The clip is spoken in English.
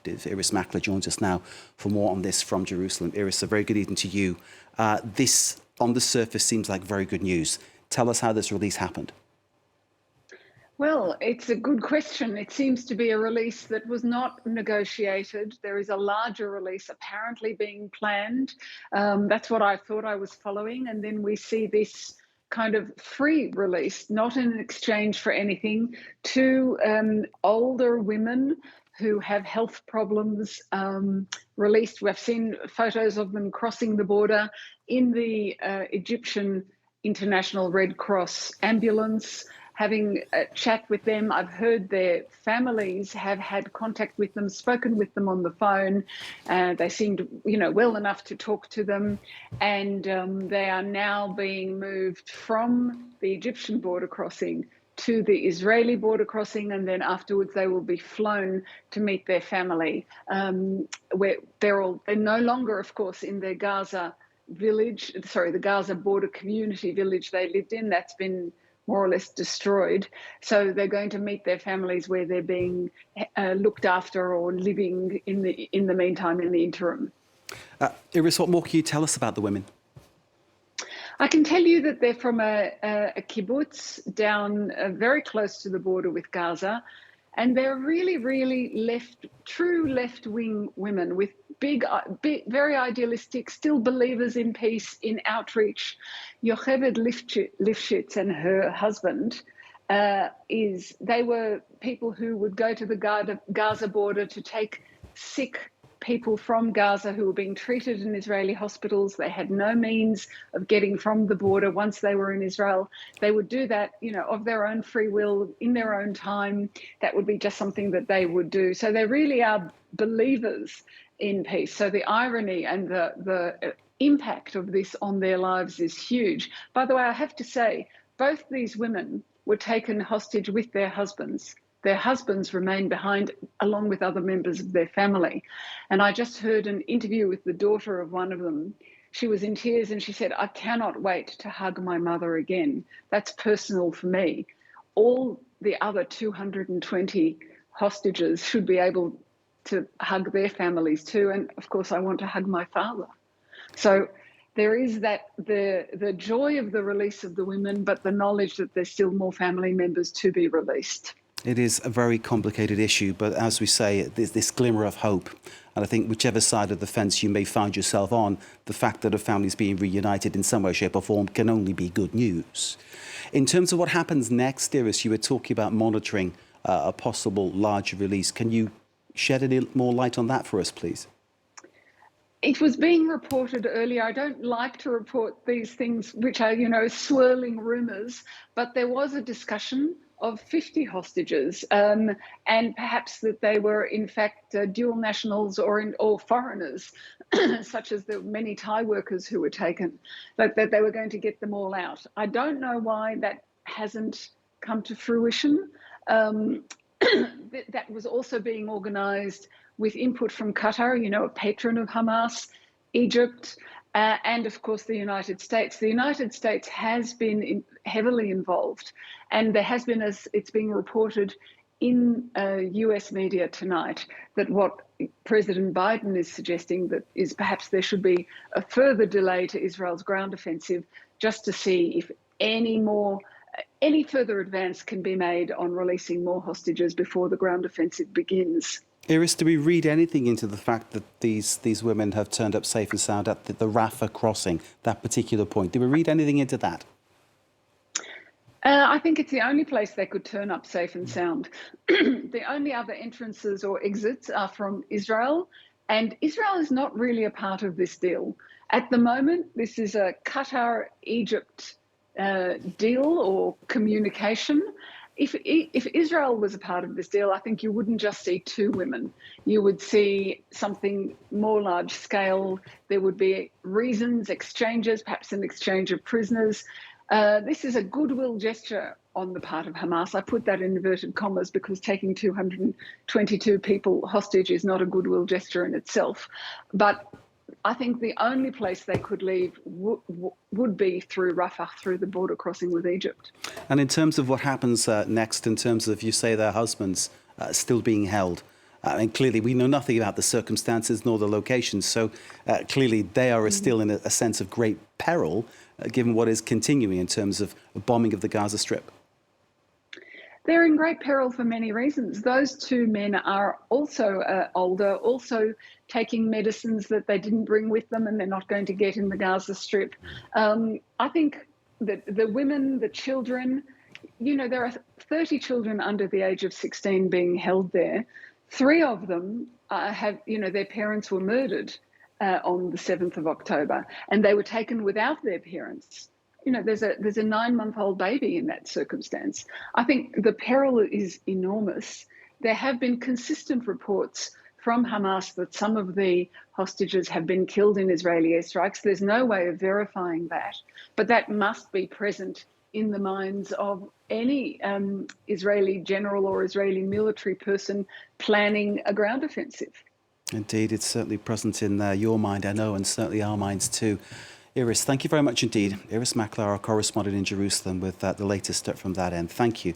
perspective. Irris Makler joins us now for more on this from Jerusalem. Irris, a very good evening to you. This, on the surface, seems like very good news. Tell us how this release happened. Well, it's a good question. It seems to be a release that was not negotiated. There is a larger release apparently being planned. That's what I thought I was following. And then we see this kind of free release, not in exchange for anything, to older women who have health problems released. We've seen photos of them crossing the border in the Egyptian International Red Cross ambulance, having a chat with them. I've heard their families have had contact with them, spoken with them on the phone. They seemed, well enough to talk to them. And they are now being moved from the Egyptian border crossing to the Israeli border crossing, and then afterwards they will be flown to meet their family. Where they're no longer, of course, in their Gaza village, the Gaza border community village they lived in. That's been more or less destroyed. So they're going to meet their families where they're being looked after or living in the meantime, in the interim. Irris, what more can you tell us about the women? I can tell you that they're from a kibbutz down very close to the border with Gaza. And they're really, really true left-wing women with big, very idealistic, still believers in peace, in outreach. Yocheved Lifshitz and her husband, they were people who would go to the Gaza border to take sick people from Gaza who were being treated in Israeli hospitals. They had no means of getting from the border once they were in Israel. They would do that, of their own free will, in their own time. That would be just something that they would do. So they really are believers in peace. So the irony and the impact of this on their lives is huge. By the way, I have to say, both these women were taken hostage with their husbands. Their husbands remain behind along with other members of their family. And I just heard an interview with the daughter of one of them. She was in tears and she said, "I cannot wait to hug my mother again. That's personal for me. All the other 220 hostages should be able to hug their families too. And of course, I want to hug my father." So there is that the joy of the release of the women, but the knowledge that there's still more family members to be released. It is a very complicated issue, but as we say, there's this glimmer of hope. And I think whichever side of the fence you may find yourself on, the fact that a family is being reunited in some way, shape or form can only be good news. In terms of what happens next, Irris, you were talking about monitoring a possible larger release. Can you shed any more light on that for us, please? It was being reported earlier. I don't like to report these things which are, swirling rumours, but there was a discussion of 50 hostages, and perhaps that they were in fact dual nationals or foreigners, such as the many Thai workers who were taken, that they were going to get them all out. I don't know why that hasn't come to fruition. That was also being organised with input from Qatar, a patron of Hamas, Egypt, and of course the United States. The United States has been heavily involved, and there has been, as it's being reported in US media tonight, that what President Biden is suggesting that is perhaps there should be a further delay to Israel's ground offensive, just to see if any further advance can be made on releasing more hostages before the ground offensive begins. Irris, do we read anything into the fact that these women have turned up safe and sound at the Rafah crossing, that particular point? Do we read anything into that? I think it's the only place they could turn up safe and sound. The only other entrances or exits are from Israel, and Israel is not really a part of this deal. At the moment, this is a Qatar-Egypt deal or communication. If Israel was a part of this deal, I think you wouldn't just see two women. You would see something more large scale. There would be reasons, exchanges, perhaps an exchange of prisoners. This is a goodwill gesture on the part of Hamas. I put that in inverted commas because taking 222 people hostage is not a goodwill gesture in itself. But I think the only place they could leave would be through Rafah, through the border crossing with Egypt. And in terms of what happens next, in terms of, you say, their husbands still being held, And clearly, we know nothing about the circumstances nor the locations. So clearly, they are still in a sense of great peril, given what is continuing in terms of bombing of the Gaza Strip. They're in great peril for many reasons. Those two men are also older, also taking medicines that they didn't bring with them and they're not going to get in the Gaza Strip. I think that the women, the children, there are 30 children under the age of 16 being held there. 3 of them their parents were murdered on the 7th of October, and they were taken without their parents. There's a 9-month-old baby in that circumstance. I think the peril is enormous. There have been consistent reports from Hamas that some of the hostages have been killed in Israeli airstrikes. There's no way of verifying that, but that must be present in the minds of any Israeli general or Israeli military person planning a ground offensive. Indeed, it's certainly present in your mind, I know, and certainly our minds too. Irris, thank you very much indeed. Irris Makler, our correspondent in Jerusalem, with the latest from that end. Thank you.